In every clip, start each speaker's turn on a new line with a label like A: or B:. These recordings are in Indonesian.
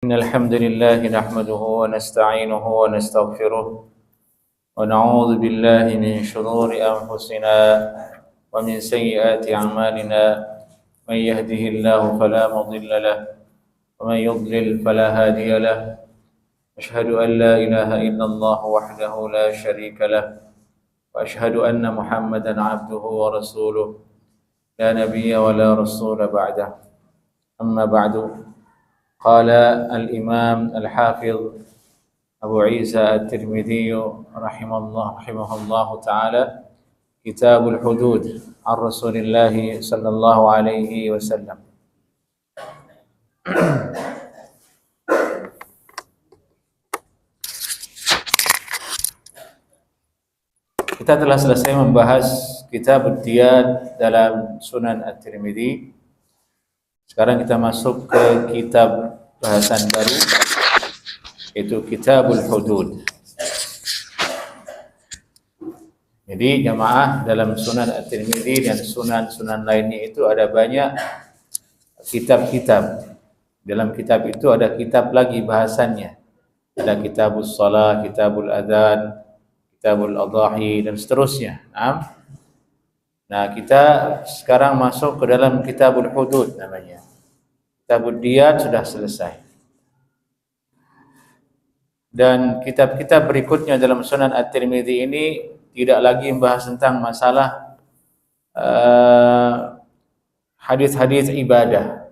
A: إن الحمد لله نحمده ونستعينه ونستغفره ونعوذ بالله من شرور أنفسنا ومن سيئات أعمالنا. من يهده الله فلا مضل له ومن يضلل فلا هادي له. أشهد أن لا إله إلا الله وحده لا شريك له وأشهد أن محمدا عبده ورسوله لا نبي ولا رسول بعده. أما بعد، قال الإمام الحافظ أبو عيسى الترمذي رحمه الله تعالى: كتاب الحدود عن رسول الله صلى الله عليه وسلم. Kita telah selesai membahas kitab Diyat dalam Sunan At-Tirmidzi. Sekarang kita masuk ke kitab bahasan baru, yaitu Kitabul Hudud. Jadi jamaah, dalam Sunan At-Tirmidzi dan sunan-sunan lainnya itu ada banyak kitab-kitab. Dalam kitab itu ada kitab lagi bahasannya. Ada Kitabus Shalah, Kitabul Adzan, Kitabul Adhahi dan seterusnya. Nah, kita sekarang masuk ke dalam Kitabul Hudud namanya. Kitabul Diyat sudah selesai. Dan kitab-kitab berikutnya dalam Sunan At-Tirmidzi ini tidak lagi membahas tentang masalah hadis-hadis ibadah.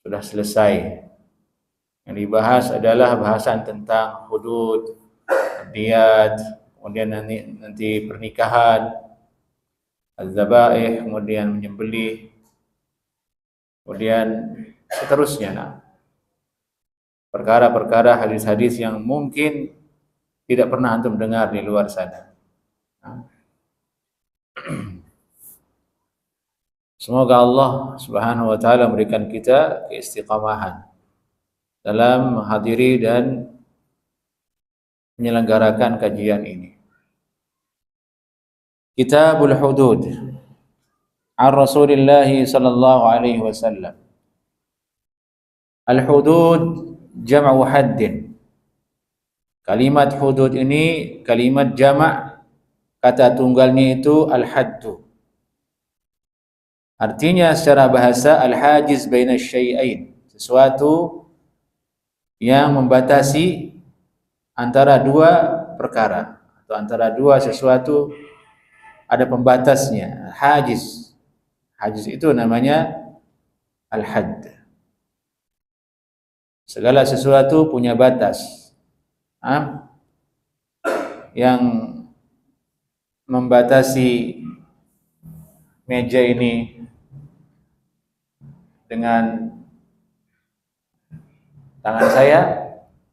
A: Sudah selesai. Yang dibahas adalah bahasan tentang hudud, diyat, kemudian nanti pernikahan, az-zabaih, kemudian menyembelih, kemudian seterusnya. Perkara-perkara hadis-hadis yang mungkin tidak pernah antum dengar di luar sana. Semoga Allah Subhanahu wa taala memberikan kita keistiqamahan dalam menghadiri dan menyelenggarakan kajian ini. Kitabul Hudud an Rasulillah sallallahu alaihi wasallam. Al-hudud jam'u haddin. Kalimat hudud ini kalimat jamak, kata tunggalnya itu al-haddu. Artinya secara bahasa al-hajiz baina syai'ain, sesuatu yang membatasi antara dua perkara atau antara dua sesuatu, ada pembatasnya. Hajiz. Hajiz itu namanya al-hadd. Segala sesuatu punya batas. Yang membatasi meja ini dengan tangan saya,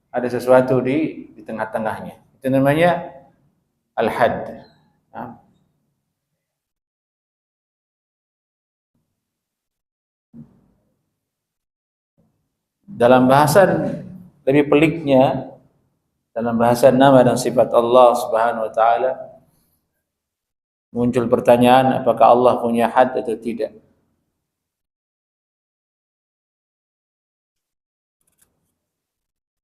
A: ada sesuatu di tengah-tengahnya. Itu namanya al-hadd. Dalam bahasan lebih peliknya, dalam bahasan nama dan sifat Allah Subhanahu wa taala, muncul pertanyaan, apakah Allah punya had atau tidak?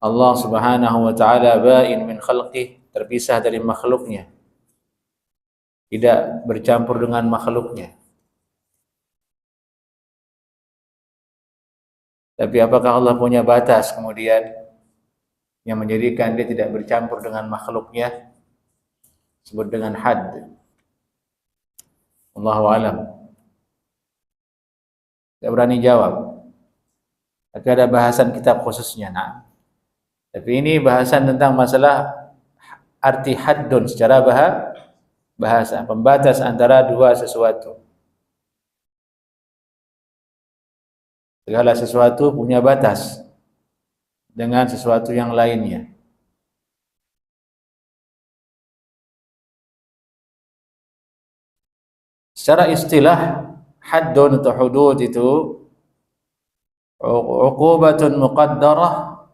A: Allah Subhanahu wa taala ba'in min khalqih, terpisah dari makhluknya, tidak bercampur dengan makhluknya. Tapi apakah Allah punya batas kemudian yang menjadikan dia tidak bercampur dengan makhluknya? Sebut dengan had. Allahu a'lam. Tidak berani jawab. Tapi ada bahasan kitab khususnya. Tapi ini bahasan tentang masalah arti haddun secara bahasa, pembatas antara dua sesuatu. Segala sesuatu punya batas dengan sesuatu yang lainnya. Secara istilah, haddun atau hudud itu uqubatun muqaddarah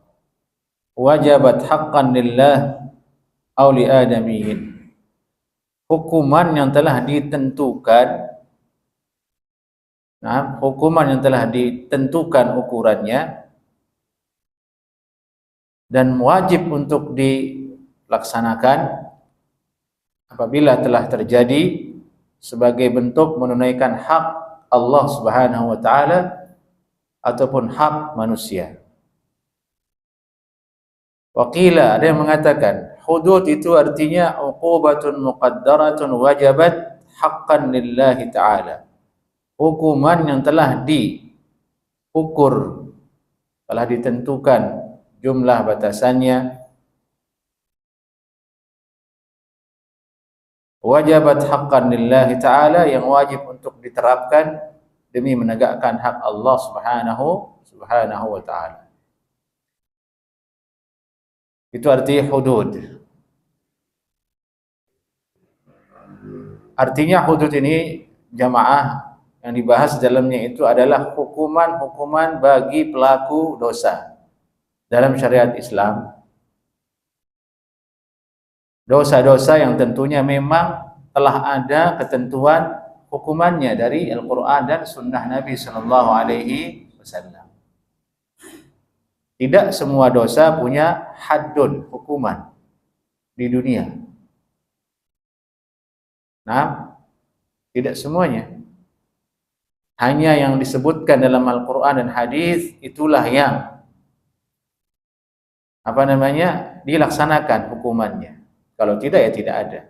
A: wajabat haqqan lillah aw li adamiyyin. Hukuman yang telah ditentukan hukuman yang telah ditentukan ukurannya dan wajib untuk dilaksanakan apabila telah terjadi sebagai bentuk menunaikan hak Allah Subhanahu wa taala ataupun hak manusia. Waqila, ada yang mengatakan hudud itu artinya uqubatun muqaddaratun wajabat haqqan lillahi ta'ala, hukuman yang telah diukur, telah ditentukan jumlah batasannya, wajabat haqqan lillahi ta'ala, yang wajib untuk diterapkan demi menegakkan hak Allah subhanahu wa ta'ala. Itu arti hudud. Artinya hudud ini jamaah yang dibahas dalamnya itu adalah hukuman-hukuman bagi pelaku dosa dalam syariat Islam. Dosa-dosa yang tentunya memang telah ada ketentuan hukumannya dari Al-Quran dan Sunnah Nabi Sallallahu Alaihi Wasallam. Tidak semua dosa punya haddun, hukuman di dunia. Nah, tidak semuanya. Hanya yang disebutkan dalam Al-Quran dan hadis itulah yang dilaksanakan hukumannya. Kalau tidak, ya tidak ada.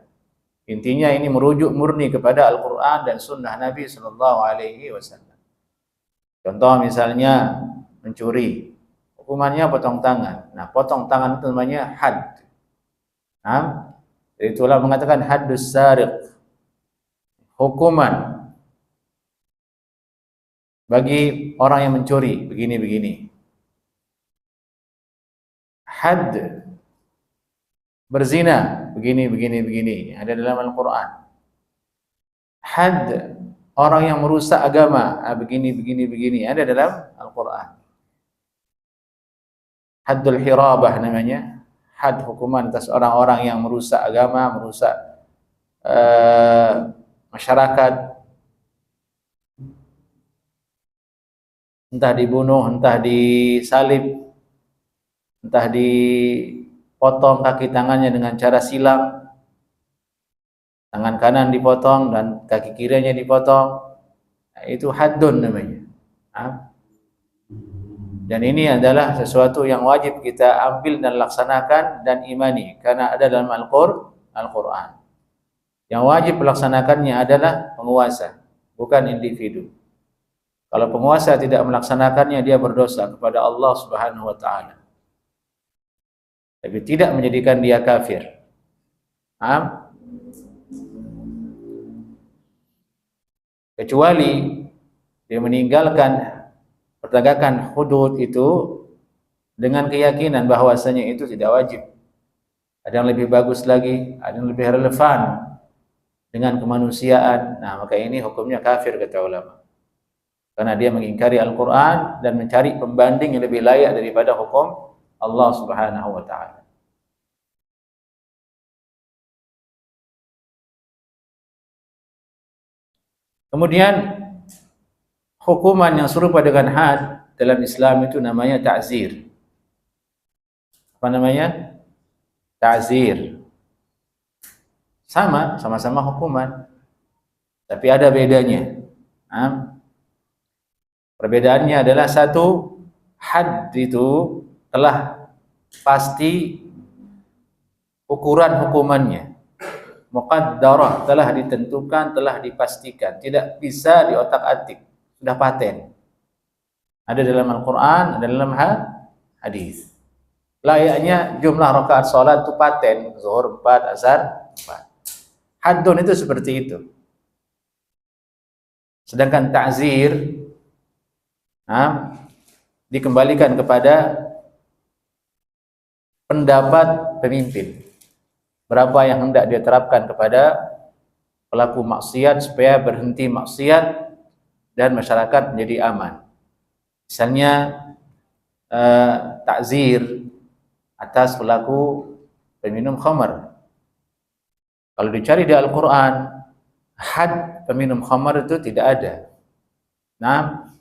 A: Intinya ini merujuk murni kepada Al-Quran dan Sunnah Nabi Sallallahu Alaihi Wasallam. Contoh misalnya mencuri, hukumannya potong tangan. Nah, potong tangan itu namanya had. Nah, jadi itulah mengatakan haddus sariq, hukuman bagi orang yang mencuri begini-begini. Had berzina begini, ada dalam Al-Quran. Had orang yang merusak agama begini, ada dalam Al-Quran. Haddul hirabah namanya, had hukuman atas orang-orang yang merusak agama, merusak masyarakat, entah dibunuh, entah disalib, entah dipotong kaki tangannya dengan cara silang, tangan kanan dipotong dan kaki kirinya dipotong. Nah, itu haddun namanya. Dan ini adalah sesuatu yang wajib kita ambil dan laksanakan dan imani, karena ada dalam Al-Quran. Yang wajib melaksanakannya adalah penguasa, bukan individu. Kalau penguasa tidak melaksanakannya, dia berdosa kepada Allah Subhanahu wa ta'ala, tapi tidak menjadikan dia kafir. Kecuali dia meninggalkan pertegakan hudud itu dengan keyakinan bahwasanya itu tidak wajib. Ada yang lebih bagus lagi, ada yang lebih relevan dengan kemanusiaan. Nah, maka ini hukumnya kafir kata ulama, karena dia mengingkari Al-Quran dan mencari pembanding yang lebih layak daripada hukum Allah Subhanahu wa ta'ala. Kemudian hukuman yang serupa dengan had dalam Islam itu namanya ta'zir. Apa namanya? Ta'zir. Sama-sama hukuman, tapi ada bedanya. Perbedaannya adalah satu, had itu telah pasti ukuran hukumannya, muqaddarah, telah ditentukan, telah dipastikan, tidak bisa diotak-atik, sudah paten. Ada dalam Al-Quran, ada dalam hadis. Layaknya jumlah rakaat salat itu paten, zuhur 4, asar 4. Haddun itu seperti itu. Sedangkan ta'zir dikembalikan kepada pendapat pemimpin. Berapa yang hendak dia terapkan kepada pelaku maksiat supaya berhenti maksiat dan masyarakat menjadi aman. Misalnya ta'zir atas pelaku peminum khamar. Kalau dicari di Al-Quran, had peminum khamar itu tidak ada. Nah,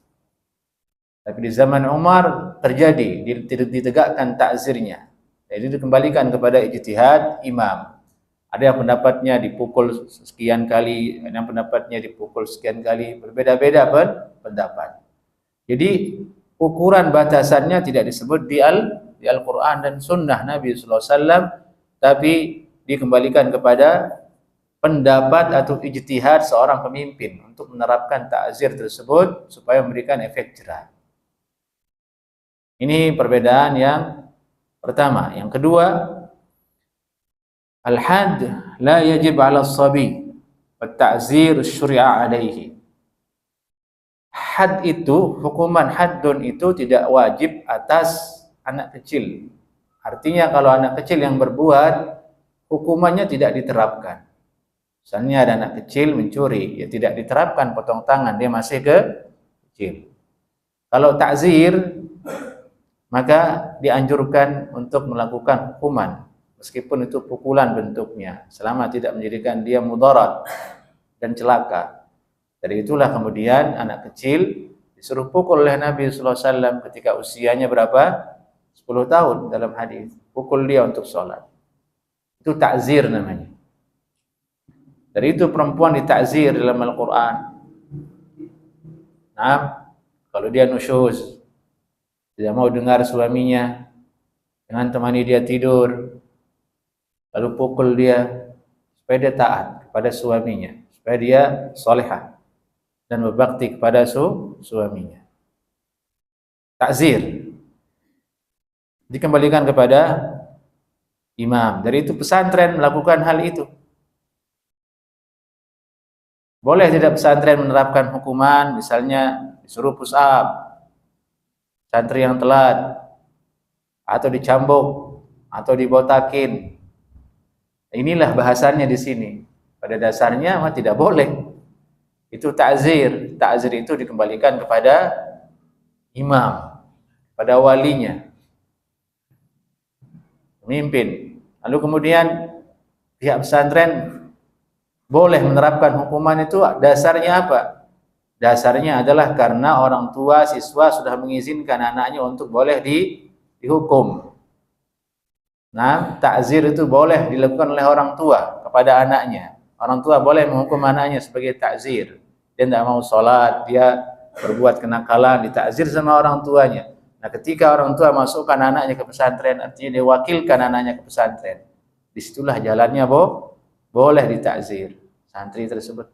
A: tapi di zaman Umar terjadi, ditegakkan ta'zirnya. Jadi dikembalikan kepada ijtihad imam. Ada yang pendapatnya dipukul sekian kali, ada yang pendapatnya dipukul sekian kali, berbeda-beda pendapat. Jadi ukuran batasannya tidak disebut di Al-Quran dan Sunnah Nabi sallallahu alaihi wasallam, tapi dikembalikan kepada pendapat atau ijtihad seorang pemimpin untuk menerapkan ta'zir tersebut supaya memberikan efek jerah. Ini perbedaan yang pertama. Yang kedua, al-had la yajib 'ala as-sabi wa ta'zir syuri'a 'alaihi. Had itu, hukuman haddun itu tidak wajib atas anak kecil. Artinya kalau anak kecil yang berbuat, hukumannya tidak diterapkan. Misalnya ada anak kecil mencuri, ya tidak diterapkan potong tangan, dia masih kecil. Kalau ta'zir, maka dianjurkan untuk melakukan hukuman, meskipun itu pukulan bentuknya, selama tidak menjadikan dia mudarat dan celaka. Dari itulah kemudian anak kecil disuruh pukul oleh Nabi sallallahu alaihi wasallam ketika usianya berapa? 10 tahun dalam hadis. Pukul dia untuk sholat. Itu ta'zir namanya. Dari itu perempuan ditakzir dalam Al-Quran. Nah, kalau dia nusyuz, tidak mau dengar suaminya, jangan temani dia tidur, lalu pukul dia supaya dia taat kepada suaminya, supaya dia salihah dan berbakti kepada suaminya. Takzir dikembalikan kepada imam. Dari itu pesantren melakukan hal itu. Boleh tidak pesantren menerapkan hukuman, misalnya disuruh push up, santri yang telat, atau dicambuk, atau dibotakin. Inilah bahasannya di sini. Pada dasarnya mah tidak boleh. Itu ta'zir. Ta'zir itu dikembalikan kepada imam, pada walinya, pemimpin. Lalu kemudian pihak pesantren boleh menerapkan hukuman itu, dasarnya apa? Dasarnya adalah karena orang tua siswa sudah mengizinkan anaknya untuk boleh dihukum. Nah, ta'zir itu boleh dilakukan oleh orang tua kepada anaknya. Orang tua boleh menghukum anaknya sebagai ta'zir. Dia tidak mau sholat, dia berbuat kenakalan, ditakzir sama orang tuanya. Nah, ketika orang tua masukkan anaknya ke pesantren, artinya dia wakilkan anaknya ke pesantren. Disitulah jalannya boleh ditakzir santri tersebut.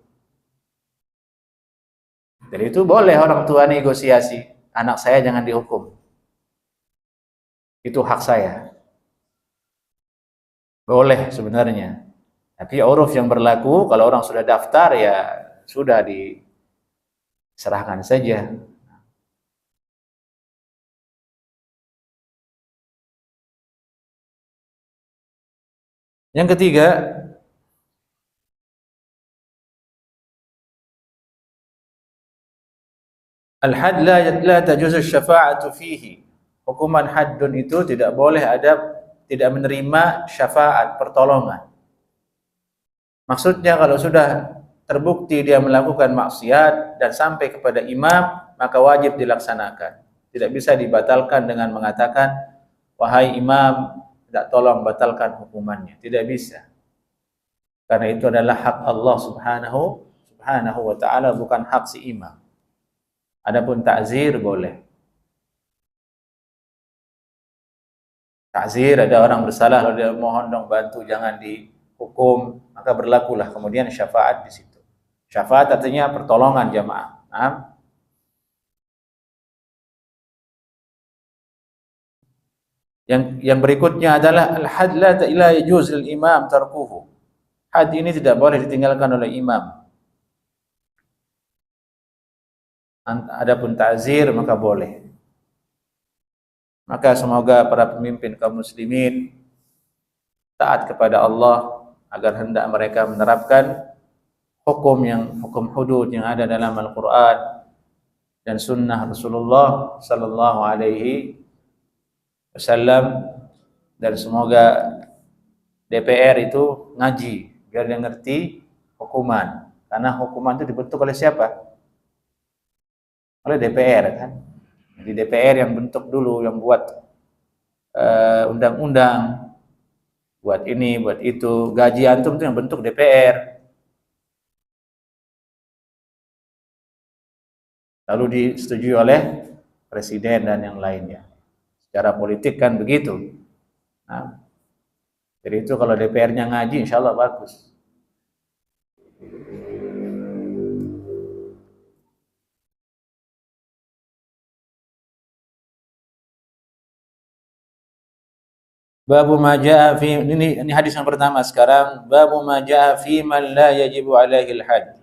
A: Dari itu boleh orang tua negosiasi, anak saya jangan dihukum. Itu hak saya. Boleh sebenarnya. Tapi uruf yang berlaku, kalau orang sudah daftar ya sudah diserahkan saja. Yang ketiga, al-had la tajuz syafa'atu fihi. Hukuman haddun itu tidak boleh tidak menerima syafaat, pertolongan. Maksudnya kalau sudah terbukti dia melakukan maksiat dan sampai kepada imam, maka wajib dilaksanakan. Tidak bisa dibatalkan dengan mengatakan, wahai imam, tidak tolong batalkan hukumannya. Tidak bisa. Karena itu adalah hak Allah subhanahu wa ta'ala, bukan hak si imam. Adapun ta'zir boleh. Ta'zir, ada orang bersalah, lalu dia mohon dong bantu, jangan dihukum, maka berlakulah kemudian syafaat di situ. Syafaat artinya pertolongan jamaah. Nah, yang berikutnya adalah al-had la yajuz lil imam tarkuhu. Had ini tidak boleh ditinggalkan oleh imam. Adapun ta'zir maka boleh. Maka semoga para pemimpin kaum muslimin taat kepada Allah agar hendak mereka menerapkan hukum hudud yang ada dalam Al-Quran dan sunnah Rasulullah sallallahu alaihi wasallam, dan semoga DPR itu ngaji biar dia ngerti hukuman, karena hukuman itu dibentuk oleh siapa? Oleh DPR kan. Jadi DPR yang bentuk dulu, yang buat undang-undang, buat ini, buat itu. Gaji antum itu yang bentuk DPR. Lalu disetujui oleh presiden dan yang lainnya. Secara politik kan begitu. Nah, jadi itu kalau DPR-nya ngaji, insya Allah bagus. Babu ma jaa fi, ini hadis yang pertama sekarang. Babu ma jaa fi man la yajibu alaihi al-had.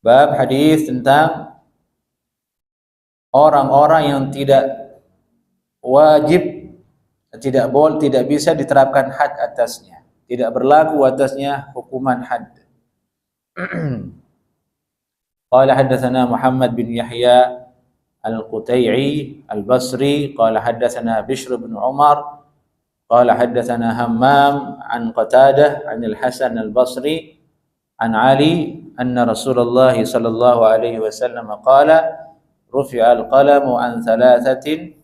A: Bab hadis tentang orang-orang yang tidak wajib, tidak boleh, tidak bisa diterapkan had atasnya, tidak berlaku atasnya hukuman had. Qala haddatsana Muhammad bin Yahya al-Qutai'i al-Basri qala haddatsana Bishr bin Umar qala haddatsana Hammam an Qatadah an al-Hasan al-Basri an Ali anna Rasulullah sallallahu alaihi wasallam qala rufi'a al-qalamu an thalathatin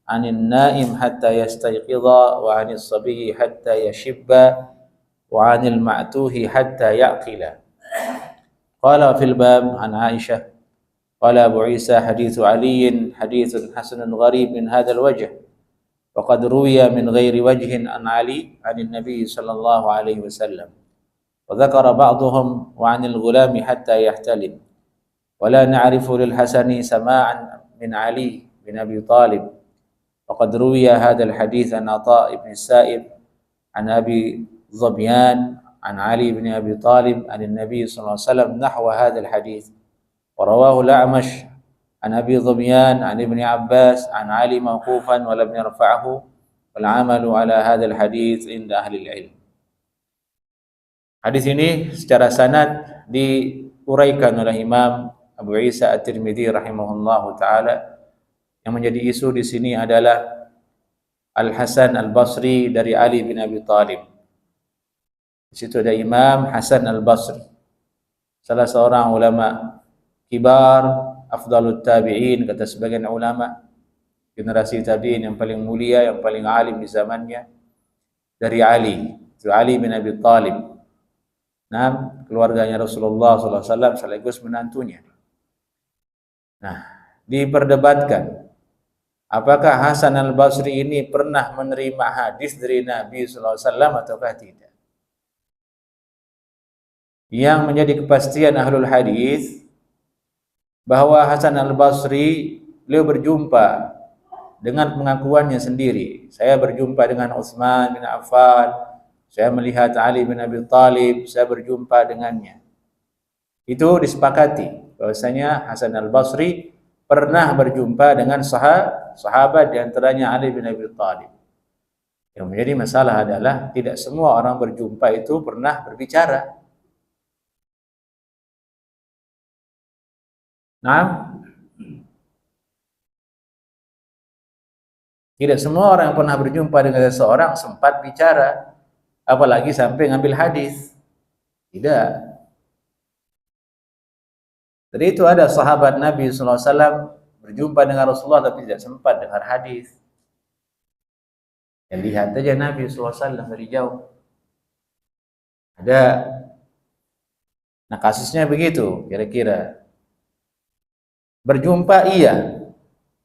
A: عن النائم حتى يستيقظ وعن الصبي حتى يشب وعن المعتوه حتى يعقل. قال في الباب عن عائشة قال أبو عيسى حديث علي حديث حسن غريب من هذا الوجه وقد روي من غير وجه عن علي عن النبي صلى الله عليه وسلم وذكر بعضهم وعن الغلام حتى يحتلم ولا نعرف للحسن سماعا من علي بن أبي طالب وقد روي هذا الحديث عن عطاء بن السائب عن أبي ظبيان عن علي بن أبي طالب عن النبي صلى الله عليه وسلم نحو هذا الحديث ورواه الأعمش عن أبي ظبيان عن ابن عباس عن علي موقوفا ولم يرفعه والعمل على هذا الحديث عند أهل العلم. Hadis ini secara sanad diuraikan oleh Imam Abu Isa At-Tirmidzi rahimahullahu taala. Yang menjadi isu di sini adalah Al-Hasan Al-Basri dari Ali bin Abi Thalib. Di situ ada Imam Hasan Al-Basri, salah seorang ulama kibar, afdalut tabi'in, kata sebagian ulama, generasi tabi'in yang paling mulia, yang paling alim di zamannya, dari Ali, itu Ali bin Abi Thalib. Nah, keluarganya Rasulullah SAW sekaligus menantunya. Nah, diperdebatkan apakah Hasan Al-Basri ini pernah menerima hadis dari Nabi SAW ataukah tidak. Yang menjadi kepastian ahlul hadis bahwa Hasan Al-Basri beliau berjumpa dengan pengakuannya sendiri. Saya berjumpa dengan Utsman bin Affan, saya melihat Ali bin Abi Thalib, saya berjumpa dengannya. Itu disepakati bahwasanya Hasan Al-Basri pernah berjumpa dengan sahabat di antaranya Ali bin Abi Thalib. Yang menjadi masalah adalah tidak semua orang berjumpa itu pernah berbicara. Nah, tidak semua orang yang pernah berjumpa dengan seseorang sempat bicara, apalagi sampai ngambil hadis. Tidak. Jadi itu ada sahabat Nabi SAW berjumpa dengan Rasulullah tapi tidak sempat dengar hadis. Yang lihat aja Nabi SAW dari jauh. Ada. Nah kasusnya begitu kira-kira. Berjumpa iya.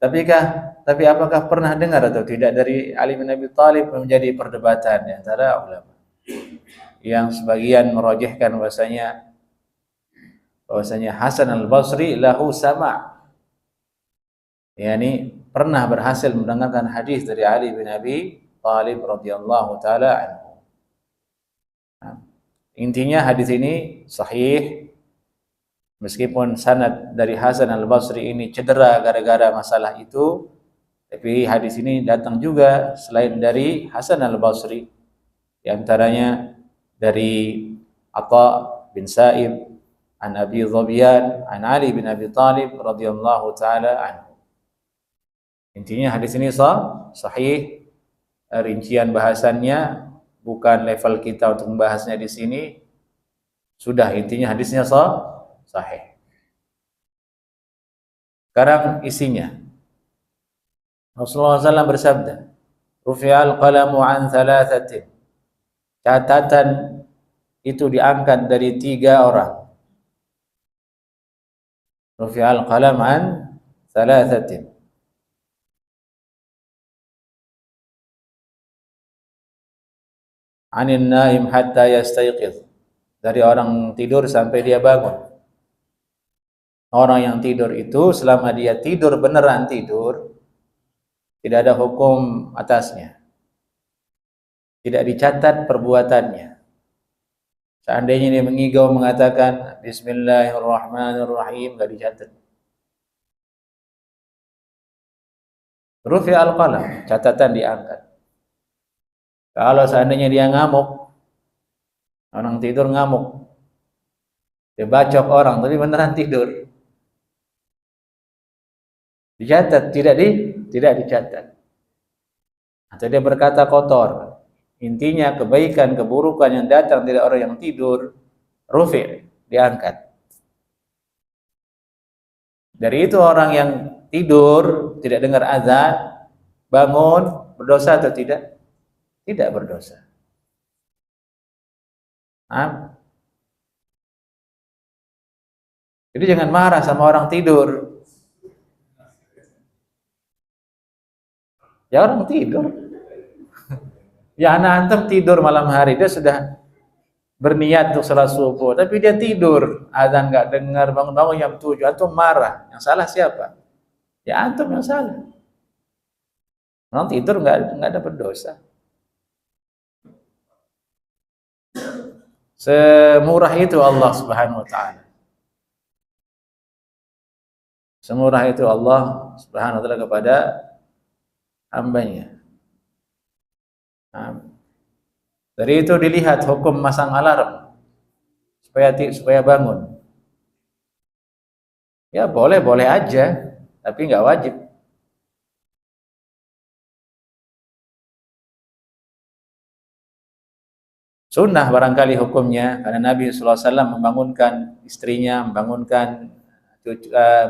A: Tapi apakah pernah dengar atau tidak dari Ali bin Abi Thalib menjadi perdebatan di antara ulama. Yang sebagian merojehkan bahwasanya Hasan Al-Basri lahu sama', yakni pernah berhasil mendengarkan hadis dari Ali bin Abi Thalib radhiyallahu taala anhu. Nah, intinya hadis ini sahih meskipun sanad dari Hasan Al-Basri ini cedera gara-gara masalah itu, tapi hadis ini datang juga selain dari Hasan Al-Basri, di antaranya dari Atha bin Sa'ib an Abi Dhobyan an Ali bin Abi Thalib radhiyallahu taala anhu. Intinya hadis ini sahih. Rincian bahasannya bukan level kita untuk membahasnya di sini. Sudah, intinya hadisnya sahih. Sekarang isinya. Rasulullah SAW bersabda, Rufi'al qalamu an thalathatin. Catatan itu diangkat dari 3 orang. Rufi'al qalam an thalathatin. Anin naim hatta yastayqiz. Dari orang tidur sampai dia bangun. Orang yang tidur itu selama dia tidur beneran tidur, tidak ada hukum atasnya. Tidak dicatat perbuatannya. Seandainya dia mengigau mengatakan Bismillahirrahmanirrahim, enggak dicatat. Rufi al-qalam, catatan diangkat. Kalau seandainya dia ngamuk, orang tidur ngamuk, dia bacok orang tapi beneran tidur, dicatat? Tidak dicatat. Atau dia berkata kotor, intinya kebaikan, keburukan yang datang dari orang yang tidur, rufi, diangkat. Dari itu orang yang tidur, tidak dengar azan, bangun, berdosa atau tidak? Tidak berdosa. Jadi jangan marah sama orang tidur. Ya orang tidur. Ya anak antum tidur malam hari, dia sudah berniat untuk salat subuh, tapi dia tidur, azan nggak dengar, bangun-bangun jam 7, antum marah. Yang salah siapa? Ya antum yang salah. Orang tidur nggak dapat dosa. Semurah itu Allah Subhanahu wa taala. Semurah itu Allah Subhanahu wa taala kepada hambanya. Dari itu dilihat hukum masang alarm supaya bangun. Ya boleh aja, tapi nggak wajib. Sunnah barangkali hukumnya, karena Nabi SAW membangunkan istrinya, membangunkan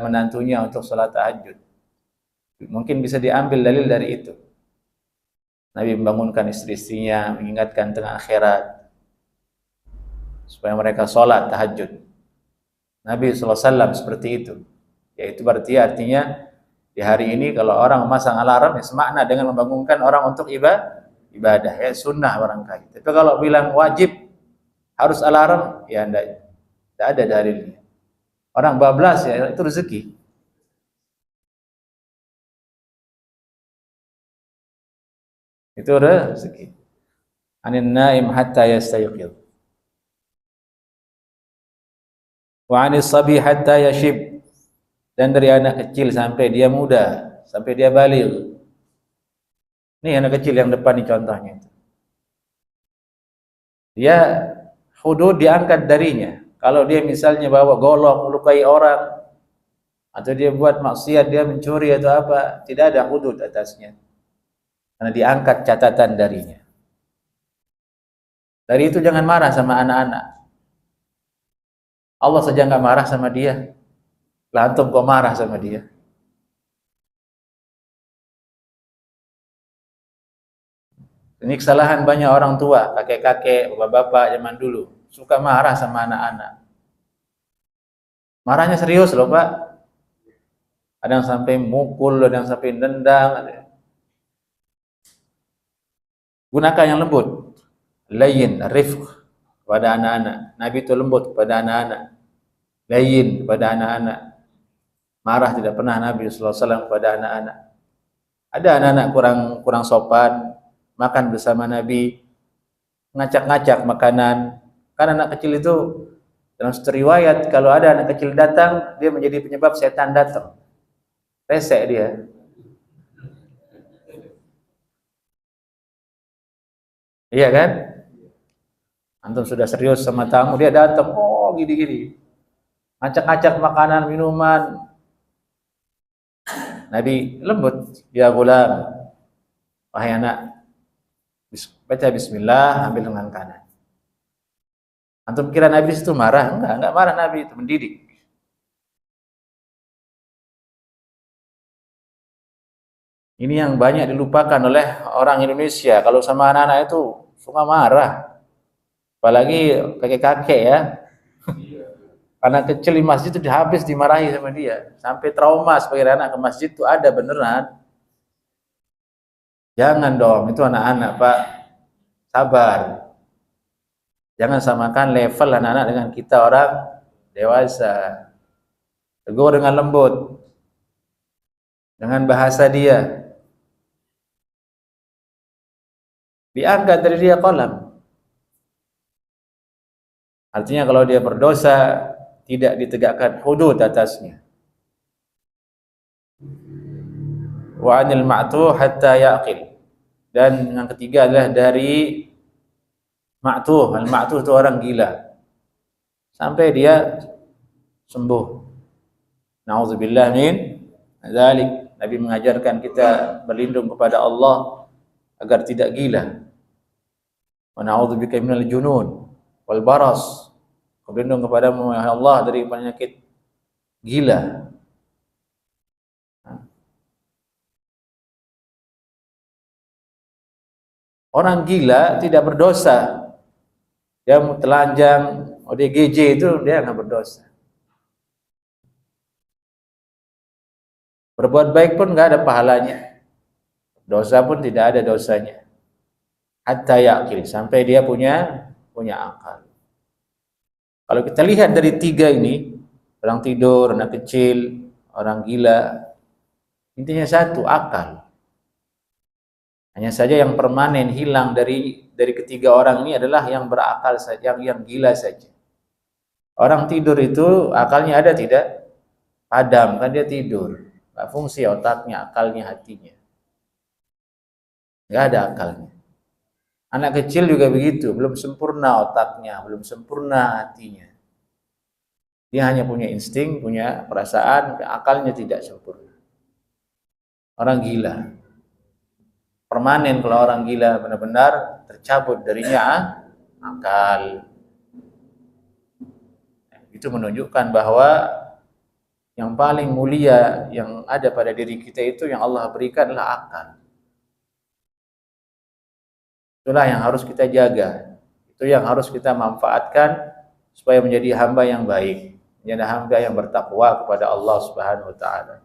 A: menantunya untuk sholat tahajud. Mungkin bisa diambil dalil dari itu. Nabi membangunkan istri-istrinya, mengingatkan tengah akhirat, supaya mereka sholat tahajud. Nabi SAW seperti itu. Yaitu berarti artinya, di hari ini kalau orang memasang alarm, ya semakna dengan membangunkan orang untuk ibadah, ya sunnah barangkali. Tapi kalau bilang wajib harus alarm, ya tidak ada dalilnya. Orang bablas ya itu rezeki. Itu rezeki. Anin naim hatta yastayqidh. Wa anis sabi hatta yashib. Dan dari anak kecil sampai dia muda, sampai dia baligh. Ini anak kecil yang depan ini contohnya. Dia hudud diangkat darinya. Kalau dia misalnya bawa golok melukai orang, atau dia buat maksiat, dia mencuri atau apa, tidak ada hudud atasnya. Karena diangkat catatan darinya. Dari itu jangan marah sama anak-anak. Allah saja nggak marah sama dia. Lah antum kok marah sama dia? Ini kesalahan banyak orang tua, kakek-kakek, bapak-bapak zaman dulu, suka marah sama anak-anak. Marahnya serius loh Pak. Ada yang sampai mukul, ada yang sampai nendang. Gunakan yang lembut, layyin, rifq pada anak-anak. Nabi itu lembut pada anak-anak, layyin pada anak-anak. Marah tidak pernah Nabi SAW pada anak-anak. Ada anak-anak kurang sopan, makan bersama Nabi, ngacak-ngacak makanan. Karena anak kecil itu dalam satu riwayat, kalau ada anak kecil datang, dia menjadi penyebab setan datang. Resek dia. Iya kan? Antum sudah serius sama tamu, dia datang, oh gini-gini. Ngacak-ngacak makanan, minuman. Nabi lembut, ya gulam, wahai anak, baca bismillah, ambil tangan kanan. Antum kira Nabi itu marah? Enggak marah Nabi, itu mendidik. Ini yang banyak dilupakan oleh orang Indonesia. Kalau sama anak-anak itu suka marah. Apalagi kakek-kakek ya. Anak kecil di masjid itu habis dimarahi sama dia. Sampai trauma sebagai anak ke masjid itu ada beneran. Jangan dong, itu anak-anak Pak. Sabar. Jangan samakan level anak-anak dengan kita orang dewasa. Tegur dengan lembut. Dengan bahasa dia. Diangkat dari dia qalam. Artinya kalau dia berdosa, tidak ditegakkan hudud atasnya. Wa 'anil ma'tuh hatta yaqil. Dan yang ketiga adalah dari ma'tuh. Al-ma'tuh itu orang gila. Sampai dia sembuh. Nauzubillah min dzalik. Nabi mengajarkan kita berlindung kepada Allah agar tidak gila. Wa na'udzubika minal junun wal baras. Berlindung kepadamu ya Allah dari penyakit gila. Orang gila tidak berdosa. Dia telanjang, ODGJ itu dia nggak berdosa. Berbuat baik pun nggak ada pahalanya. Dosa pun tidak ada dosanya. Hatta yaqil, sampai dia punya akal. Kalau kita lihat dari tiga ini, orang tidur, anak kecil, orang gila, intinya satu, akal. Hanya saja yang permanen hilang dari ketiga orang ini adalah yang berakal saja, yang gila saja. Orang tidur itu akalnya ada tidak? Padam, kan dia tidur. Nggak fungsi otaknya, akalnya, hatinya. Nggak ada akalnya. Anak kecil juga begitu, belum sempurna otaknya, belum sempurna hatinya. Dia hanya punya insting, punya perasaan, akalnya tidak sempurna. Orang gila. Permanen kalau orang gila benar-benar tercabut darinya akal. Itu menunjukkan bahwa yang paling mulia yang ada pada diri kita itu yang Allah berikan adalah akal. Itulah yang harus kita jaga. Itu yang harus kita manfaatkan supaya menjadi hamba yang baik, menjadi hamba yang bertakwa kepada Allah Subhanahu wa taala.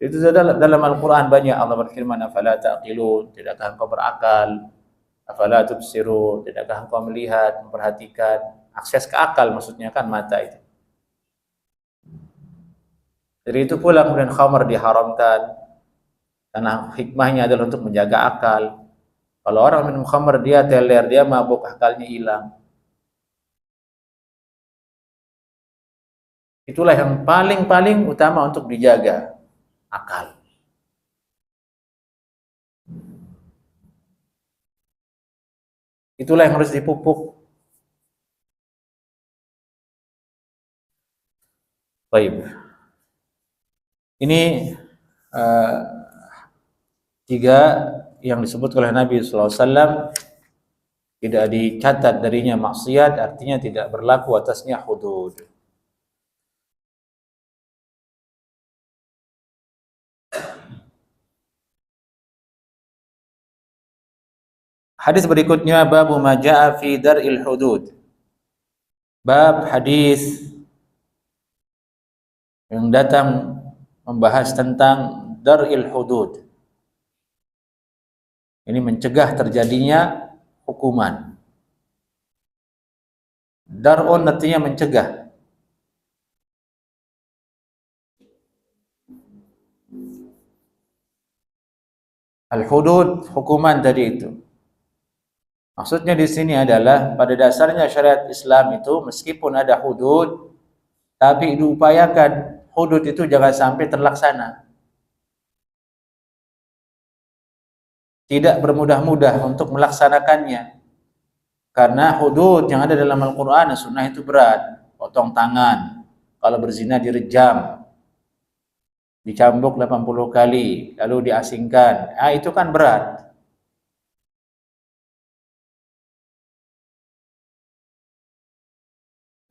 A: Itu dalam Al-Qur'an banyak Allah berfirman, "Afala taqilun?" Tidakkah engkau berakal? "Afala tubsirun?" Tidakkah engkau melihat, memperhatikan? Akses ke akal maksudnya kan mata itu. Dari itu pula kemudian khamar diharamkan karena hikmahnya adalah untuk menjaga akal. Kalau orang minum khamar dia teler, dia mabuk, akalnya hilang. Itulah yang paling utama untuk dijaga, akal. Itulah yang harus dipupuk. Baik. Ini tiga yang disebut oleh Nabi SAW tidak dicatat darinya maksiat, artinya tidak berlaku atasnya hudud. Hadis berikutnya bab ma jaa fi dar'il hudud. Bab hadis yang datang membahas tentang dar'il hudud. Ini mencegah terjadinya hukuman. Dar'un artinya mencegah. Al-hudud hukuman tadi itu. Maksudnya di sini adalah pada dasarnya syariat Islam itu meskipun ada hudud, tapi diupayakan hudud itu jangan sampai terlaksana. Tidak bermudah-mudah untuk melaksanakannya. Karena hudud yang ada dalam Al-Quran dan Sunnah itu berat. Potong tangan, kalau berzina direjam, dicambuk 80 kali, lalu diasingkan. Itu kan berat.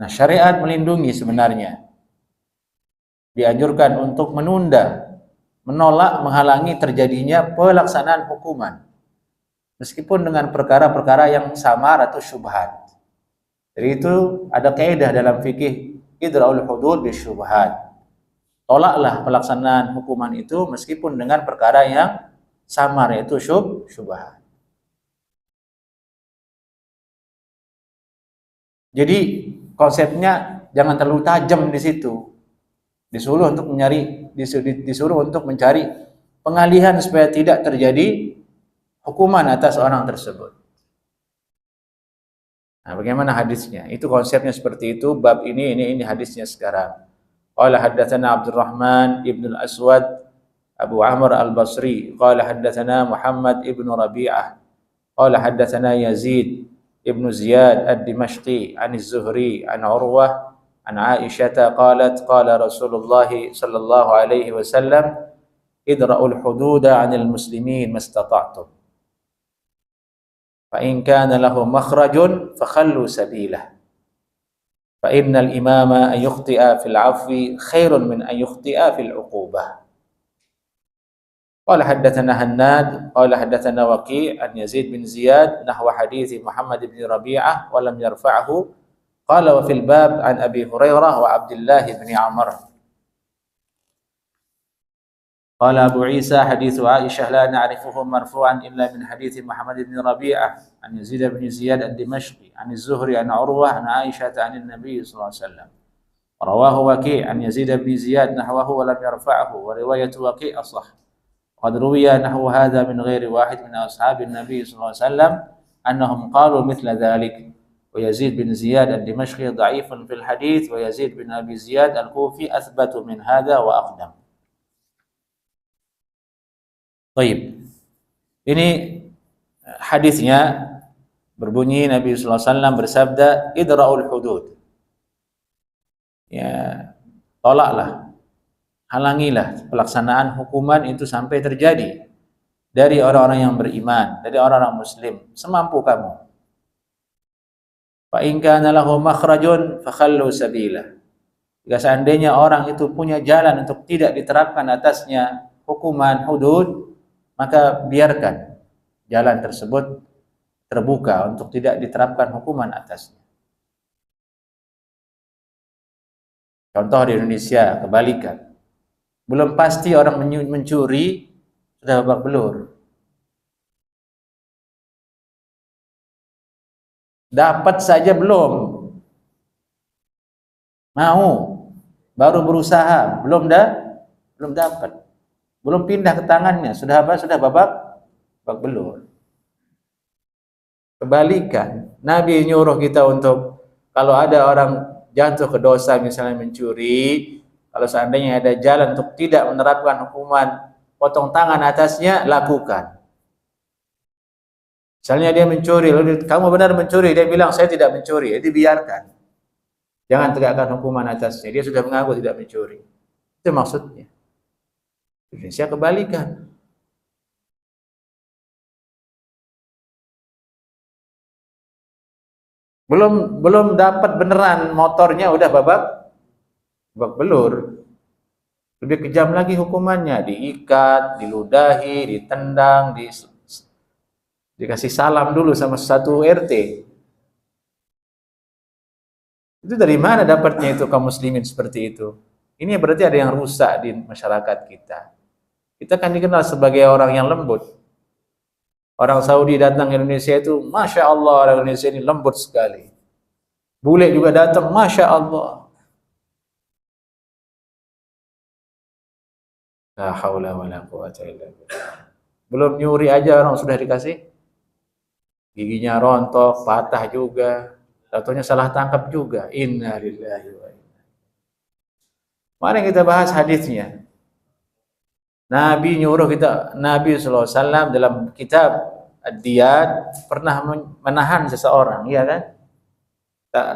A: Nah, syariat melindungi sebenarnya. Dianjurkan untuk menunda menolak, menghalangi terjadinya pelaksanaan hukuman, meskipun dengan perkara-perkara yang samar atau syubhat. Jadi itu ada kaidah dalam fikih, idra'ul hudud bisyubhat. Tolaklah pelaksanaan hukuman itu meskipun dengan perkara yang samar, yaitu syubhat. Jadi konsepnya jangan terlalu tajam di situ. Disuruh untuk mencari pengalihan supaya tidak terjadi hukuman atas orang tersebut. Nah, bagaimana hadisnya? Itu konsepnya seperti itu. Bab ini hadisnya sekarang. Qala haddatsana Abdurrahman ibn al-Aswad Abu Amr al-Basri. Qala haddatsana Muhammad ibn Rabi'ah. Qala haddatsana Yazid ibn Ziyad ad-Dimashqi an az-Zuhri an Urwah an Aisyah qalat qala Rasulullah sallallahu alaihi wasallam idra'ul hududa 'anil muslimin mastata'tum. Fa in kana lahu makhrajun fakhallu sabilah. Fa innal imama an yukhti'a fil 'afwi khairun min an yukhti'a fil 'uqubah. Qala haddatsana Hannad qala haddatsana Waqi' an Yazid bin Ziyad nahwa hadits Muhammad bin Rabi'ah wa lam yarfa'hu. Qala wa fil bab an Abi Hurairah wa Abdullah bin Amr. قال أبو عيسى حديث عائشة لا نعرفه مرفوعا إلا من حديث محمد بن ربيعة عن يزيد بن زياد الدمشقي عن الزهري عن عروة عن عائشة عن النبي صلى الله عليه وسلم. رواه وكيع عن يزيد بن زياد نحوه ولم يرفعه ورواية وكيع أصح. قد روي نحو هذا من غير واحد من أصحاب النبي صلى الله عليه وسلم أنهم قالوا مثل ذلك. ويزيد بن زياد الدمشقي ضعيف في الحديث ويزيد بن أبي زياد الكوفي أثبت من هذا وأقدم. Baik. Ini hadisnya berbunyi Nabi sallallahu alaihi wasallam bersabda idra'ul hudud. Ya, tolaklah, halangilah pelaksanaan hukuman itu sampai terjadi dari orang-orang yang beriman, dari orang-orang muslim, semampu kamu. Fa in kana lahu makhrajun fakhallu sabila. Jika seandainya orang itu punya jalan untuk tidak diterapkan atasnya hukuman hudud, maka biarkan jalan tersebut terbuka untuk tidak diterapkan hukuman atasnya. Contoh di Indonesia, kebalikan. Belum pasti orang mencuri sudah babak belur. Dapat saja belum. Mau, baru berusaha, belum dapat. Belum pindah ke tangannya, sudah apa? Sudah babak belur. Kebalikan, Nabi nyuruh kita untuk kalau ada orang jatuh ke dosa misalnya mencuri, kalau seandainya ada jalan untuk tidak menerapkan hukuman potong tangan atasnya, lakukan. Misalnya dia mencuri, lalu kamu benar mencuri, dia bilang saya tidak mencuri, jadi biarkan. Jangan tegakkan hukuman atasnya, dia sudah mengaku tidak mencuri. Itu maksudnya. Indonesia kebalikan. Belum dapat beneran motornya udah babak belur. Lebih kejam lagi hukumannya, diikat, diludahi, ditendang, dikasih salam dulu sama satu RT. Itu dari mana dapatnya itu kaum muslimin seperti itu? Ini berarti ada yang rusak di masyarakat kita. Kita kan dikenal sebagai orang yang lembut. Orang Saudi datang ke Indonesia itu, Masya Allah orang Indonesia ini lembut sekali. Bule juga datang, Masya Allah. La haula wa la quwwata illa billah. Belum nyuri aja orang sudah dikasih. Giginya rontok, patah juga. Contohnya salah tangkap juga. Inna lillahi wa inna. Mari kita bahas hadisnya. Nabi nyuruh kita, Nabi SAW dalam kitab Ad-Diyat pernah menahan seseorang, iya kan?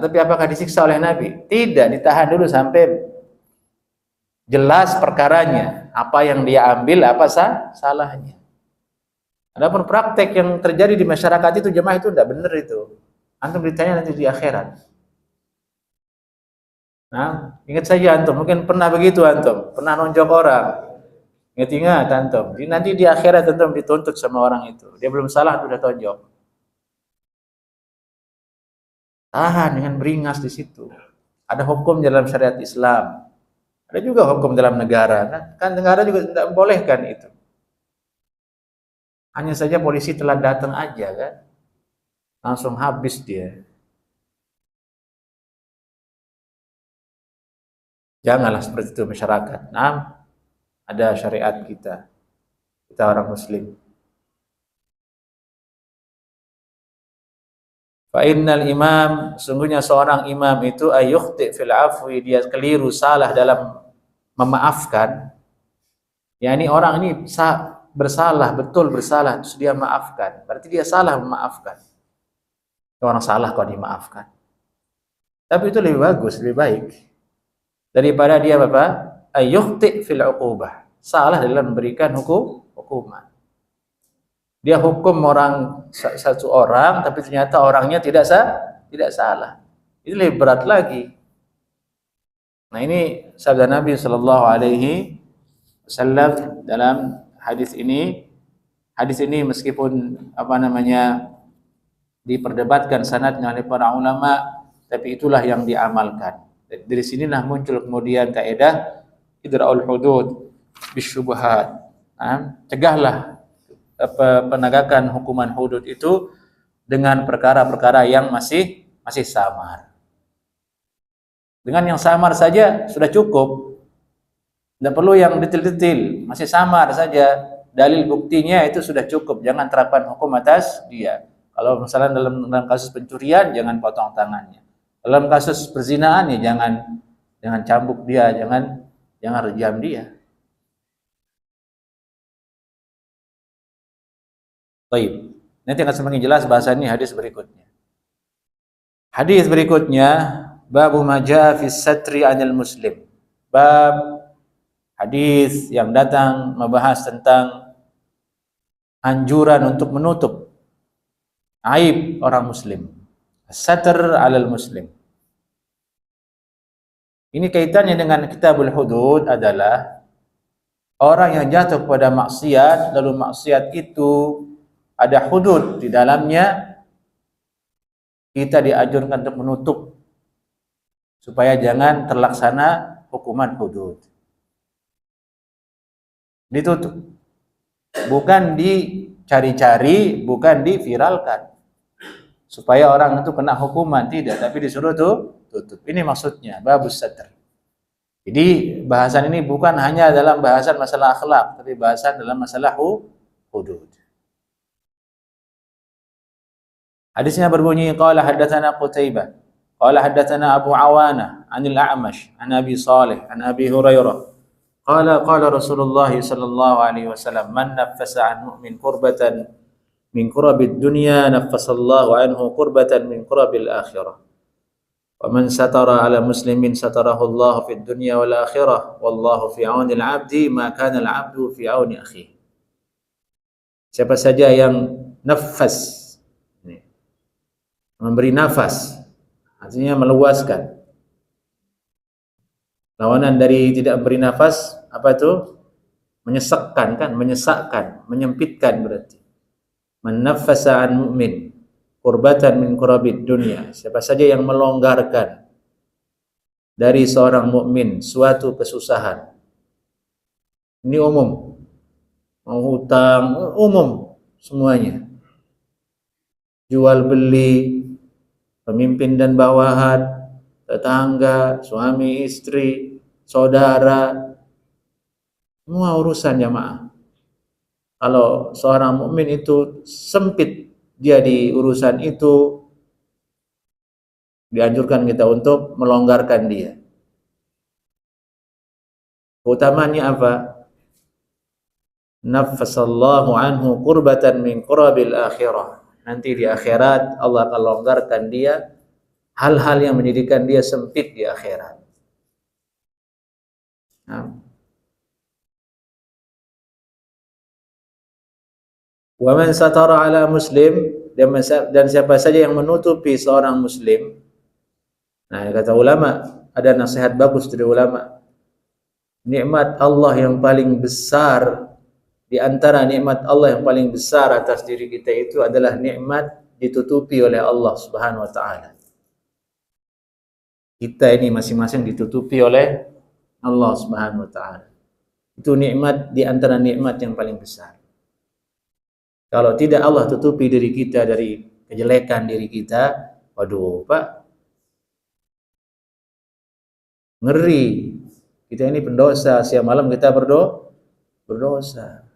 A: Tapi apakah disiksa oleh Nabi? Tidak, ditahan dulu sampai jelas perkaranya, apa yang dia ambil, apa salahnya. Adapun praktek yang terjadi di masyarakat itu jemaah itu tidak benar itu. Antum ditanya nanti di akhirat. Nah, ingat saja antum, mungkin pernah begitu antum, pernah nonjok orang. Ingat-ingat antum, nanti di akhirat antum dituntut sama orang itu. Dia belum salah udah tonjok. Tahan dengan beringas di situ. Ada hukum dalam syariat Islam. Ada juga hukum dalam negara. Kan negara juga tidak membolehkan itu. Hanya saja polisi telah datang aja kan. Langsung habis dia. Janganlah seperti itu masyarakat. Nah, ada syariat kita. Kita orang muslim. Fa innal imam, sungguhnya seorang imam itu ayyukhti fil afwi, dia keliru salah dalam memaafkan. Yani orang ini bersalah, betul bersalah, terus dia maafkan. Berarti dia salah memaafkan. Orang salah kok dimaafkan. Tapi itu lebih bagus, lebih baik daripada dia apa? Ayyukhti fil uqubah. Salah dalam memberikan hukuman. Dia hukum orang satu orang, tapi ternyata orangnya tidak salah. Itu lebih berat lagi. Nah ini sabda Nabi Sallallahu Alaihi Wasallam dalam hadis ini. Hadis ini meskipun diperdebatkan sanadnya oleh para ulama, tapi itulah yang diamalkan. Dari sinilah muncul kemudian kaidah idra'ul hudud bisyubhat. Cegahlah penegakan hukuman hudud itu dengan perkara-perkara yang masih samar. Dengan yang samar saja sudah cukup. Tidak perlu yang detail-detail, masih samar saja. Dalil buktinya itu sudah cukup. Jangan terapkan hukum atas dia. Kalau misalnya dalam kasus pencurian, jangan potong tangannya. Dalam kasus perzinaan ya jangan cambuk dia, jangan rejam dia. Baik. Nanti akan semakin jelas bahasa ini hadis berikutnya. Hadis berikutnya, babu maja fi satri 'anil muslim. Bab hadis yang datang membahas tentang anjuran untuk menutup aib orang muslim. Satr 'alal muslim. Ini kaitannya dengan kitabul hudud adalah orang yang jatuh pada maksiat, lalu maksiat itu ada hudud di dalamnya, kita dianjurkan untuk menutup supaya jangan terlaksana hukuman hudud. Ditutup. Bukan dicari-cari, bukan diviralkan. Supaya orang itu kena hukuman, tidak, tapi disuruh tutup. Ini maksudnya babus satr. Jadi bahasan ini bukan hanya dalam bahasan masalah akhlak, tapi bahasan dalam masalah hudud. Hadisnya berbunyi qala haddatsana Qutaibah qala haddatsana Abu Awana 'anil A'mash 'an Abi Shalih 'an Abi Hurairah qala Rasulullah sallallahu alaihi wasallam man naffasa 'an mu'min kurbatan min kurabid dunya naffasallahu anhu kurbatan min kurabil akhirah wa man satara 'ala muslimin satarahu Allah fid dunya wal akhirah wallahu fi 'auni al-'abdi ma kana al-'abdu fi 'auni akhihi. Siapa saja yang nafas, memberi nafas, artinya meluaskan. Lawanan dari tidak memberi nafas apa itu? Menyesakkan kan, menyesakkan, menyempitkan berarti. Menaffasa an mu'min kurbatan min kurabid dunya. Siapa saja yang melonggarkan dari seorang mukmin suatu kesusahan. Ini umum. Mau hutang, umum semuanya. Jual beli, pemimpin dan bawahan, tetangga, suami istri, saudara, semua urusan jamaah. Kalau seorang mukmin itu sempit dia di urusan itu, dianjurkan kita untuk melonggarkan dia. Utamanya apa? Naffasallahu anhu kurbatan min kurabil akhirah. Nanti di akhirat Allah akan longgarkan dia hal-hal yang menjadikan dia sempit di akhirat. Wa man satara ala muslim, dan siapa saja yang menutupi seorang muslim. Nah, kata ulama, ada nasihat bagus dari ulama. nikmat Allah yang paling besar, di antara nikmat Allah yang paling besar atas diri kita itu adalah nikmat ditutupi oleh Allah Subhanahu wa taala. Kita ini masing-masing ditutupi oleh Allah Subhanahu wa taala. Itu nikmat di antara nikmat yang paling besar. Kalau tidak Allah tutupi diri kita dari kejelekan diri kita, waduh Pak, ngeri. Kita ini pendosa, siang malam kita berdosa.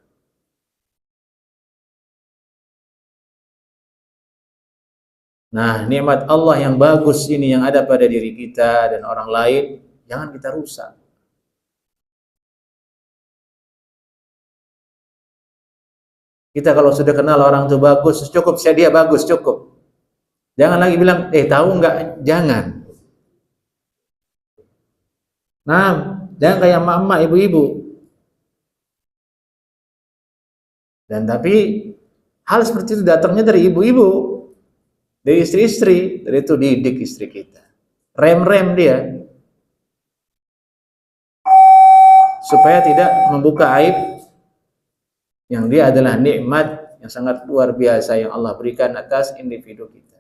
A: Nah, nikmat Allah yang bagus ini yang ada pada diri kita dan orang lain, jangan kita rusak. Kita kalau sudah kenal orang itu bagus, cukup saya dia bagus, cukup. Jangan lagi bilang, tahu enggak? Jangan. Nah, jangan kayak mama, ibu-ibu. Dan tapi hal seperti itu datangnya dari ibu-ibu, dari istri-istri, dari itu didik istri kita. Rem-rem dia. Supaya tidak membuka aib yang dia adalah nikmat yang sangat luar biasa yang Allah berikan atas individu kita.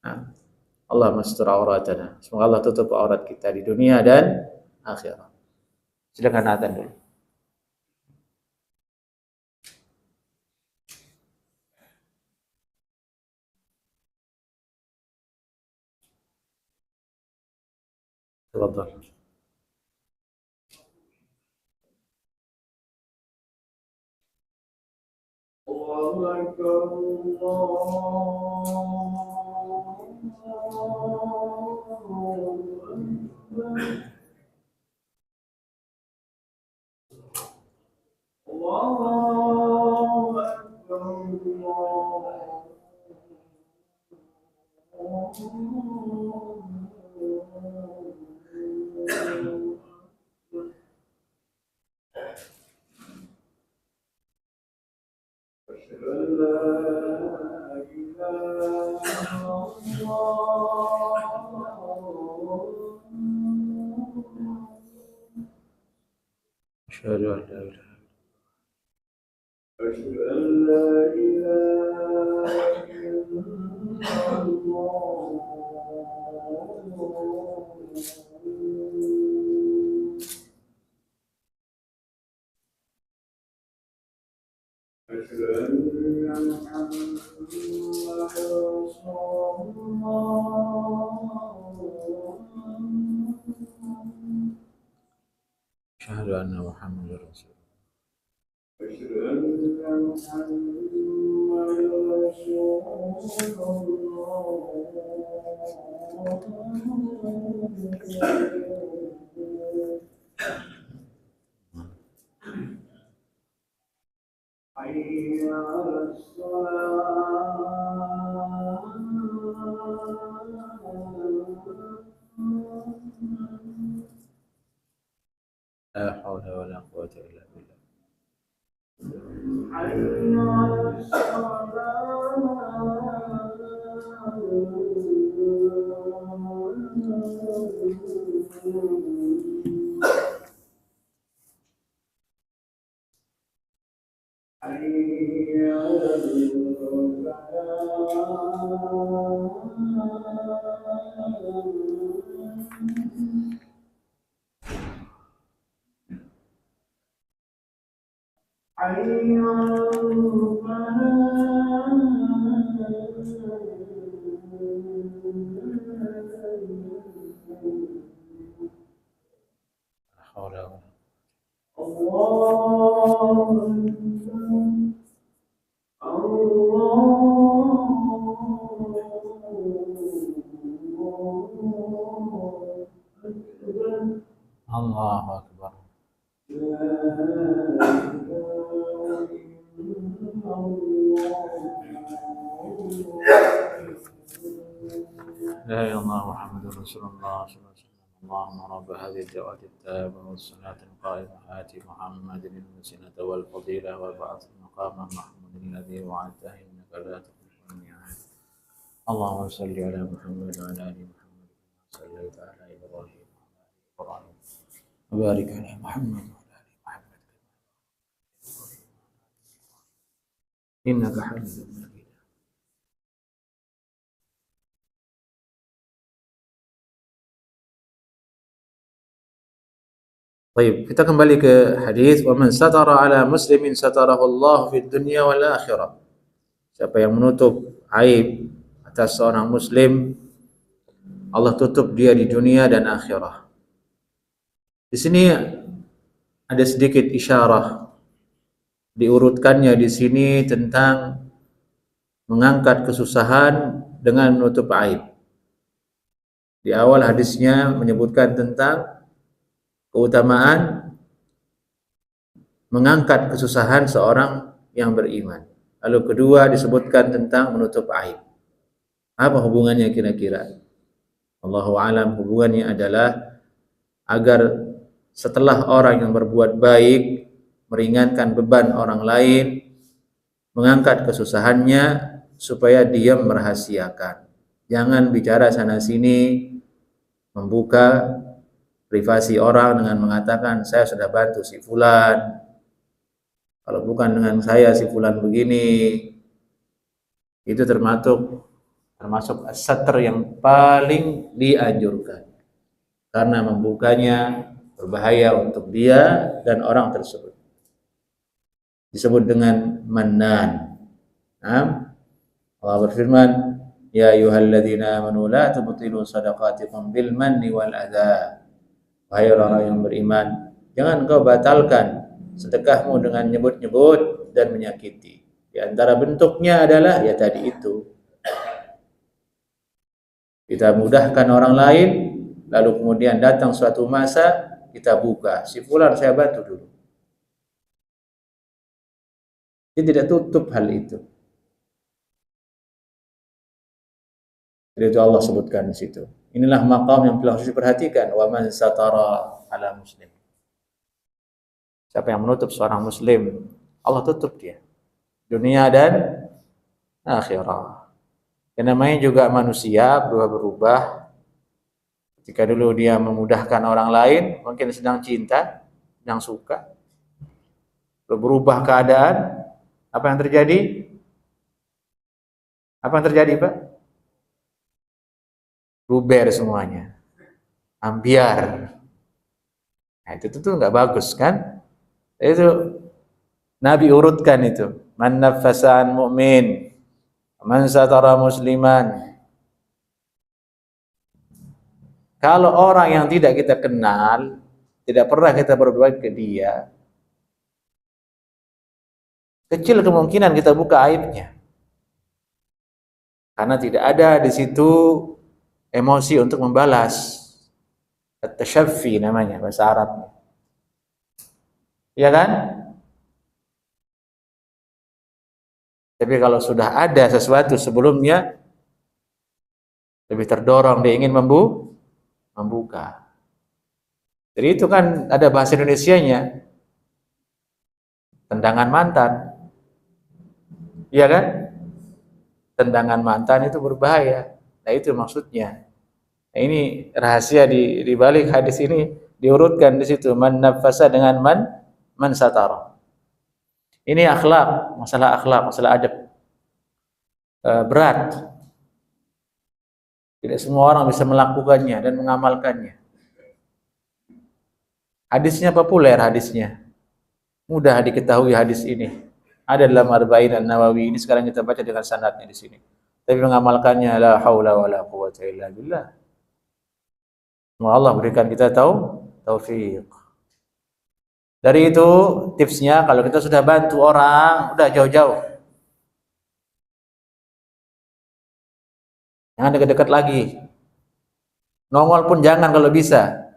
A: Nah, Allah mastur auratana. Semoga Allah tutup aurat kita di dunia dan akhirat. Silakan Nathan dulu. Tafadhal. Allahu Akbar. Allahu Asyhadu an la ilaha أشهد أن لا إله إلا الله أشهد أن محمدا رسول الله أشهد أن محمدا رسول الله أشهد أن محمدا رسول الله حي على الصلاة لا حول ولا قوة إلا بالله حي على الصلاة حي على الفلاح حي على الفلاح الله أكبر لا إله إلا الله محمد رسول الله صلى الله عليه وسلم اللهم رب هذه الدعوة التامة والصلاة القائمة آت محمد الوسيلة والفضيلة وابعث مقاما محمود الذي وعدته إنك لا تخلف الميعاد اللهم صل على محمد وعلى آل محمد كما صليت على إبراهيم وعلى آل إبراهيم وبارك على محمد وعلى آل محمد إنك حميد مجيد. Baik, kita kembali ke hadis wa man satara ala muslimin satarahu Allah fid dunya wal akhirah. Siapa yang menutup aib atas seorang muslim, Allah tutup dia di dunia dan akhirah. Di sini ada sedikit isyarah diurutkannya di sini tentang mengangkat kesusahan dengan menutup aib. Di awal hadisnya menyebutkan tentang keutamaan mengangkat kesusahan seorang yang beriman. Lalu kedua disebutkan tentang menutup aib. Apa hubungannya kira-kira? Allahu a'lam, hubungannya adalah agar setelah orang yang berbuat baik meringankan beban orang lain, mengangkat kesusahannya supaya dia merahasiakan. Jangan bicara sana sini, membuka privasi orang dengan mengatakan saya sudah bantu si fulan, kalau bukan dengan saya si fulan begini. Itu termasuk satr yang paling dianjurkan, karena membukanya berbahaya untuk dia dan orang tersebut. Disebut dengan mannan. Allah berfirman, ya ayyuhalladzina amanu la tubtilu shadaqatikum bil manni wal adha. Wahai orang yang beriman, jangan kau batalkan sedekahmu dengan nyebut-nyebut dan menyakiti. Di antara bentuknya adalah ya tadi itu. Kita mudahkan orang lain, lalu kemudian datang suatu masa kita buka, si fulan saya bantu dulu. Dia tidak tutup hal itu. Jadi itu Allah sebutkan di situ. Inilah maqam yang harus diperhatikan. Wa man satara ala muslim. Siapa yang menutup seorang muslim, Allah tutup dia dunia dan akhirah. Yang namanya juga manusia berubah-berubah. Jika dulu dia memudahkan orang lain, mungkin sedang cinta, sedang suka, berubah keadaan, apa yang terjadi? Apa yang terjadi, Pak? Ruber semuanya, ambiar. Nah, itu tuh nggak bagus kan? Itu Nabi urutkan itu. Man naffasa an mu'min, man satara musliman. Kalau orang yang tidak kita kenal, tidak pernah kita berbuat ke dia, kecil kemungkinan kita buka aibnya. Karena tidak ada di situ emosi untuk membalas. At-tashaffi namanya bahasa Arabnya. Ya kan? Tapi kalau sudah ada sesuatu sebelumnya, lebih terdorong dia ingin membuka. Jadi itu kan ada bahasa Indonesianya, tendangan mantan. Iya kan? Tendangan mantan itu berbahaya. Nah itu maksudnya. Nah, ini rahasia di balik hadis ini diurutkan di situ, man nafasa dengan man satara. Ini akhlak, masalah adab. Berat. Tidak semua orang bisa melakukannya dan mengamalkannya. Hadisnya populer, hadisnya mudah diketahui hadis ini. Ada dalam Arba'in An-Nawawi ini, sekarang kita baca dengan sanadnya di sini. Tapi mengamalkannya la haula wala quwwata illa billah. Semoga Allah berikan kita taufik. Dari itu tipsnya, kalau kita sudah bantu orang, udah jauh-jauh. Jangan dekat-dekat lagi. Nongol pun jangan kalau bisa.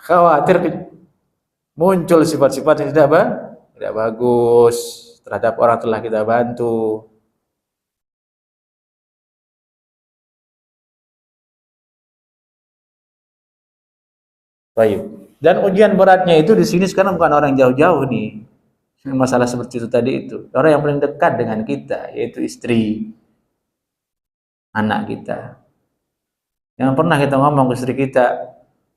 A: Khawatir muncul sifat-sifat yang tidak bagus terhadap orang telah kita bantu. Baik. Dan ujian beratnya itu di sini sekarang bukan orang jauh-jauh nih. Masalah seperti itu tadi itu. Orang yang paling dekat dengan kita, yaitu istri, anak kita. Yang pernah kita ngomong ke istri kita,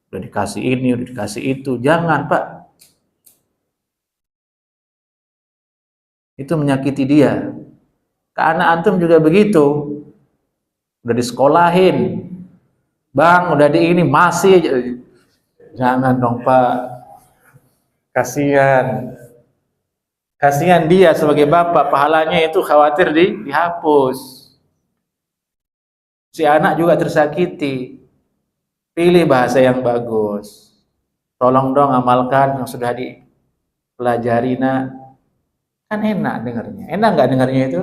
A: Udah dikasih ini, udah dikasih itu. Jangan, Pak. Itu menyakiti dia. Ke anak antum juga begitu. Udah disekolahin. Bang, udah di ini masih aja. Jangan dong, Pak. Kasihan. Kasihan dia sebagai bapak, pahalanya itu khawatir dihapus. Si anak juga tersakiti. Pilih bahasa yang bagus. Tolong dong amalkan yang sudah dipelajari, nak. Kan enak dengarnya. Enak nggak dengarnya itu?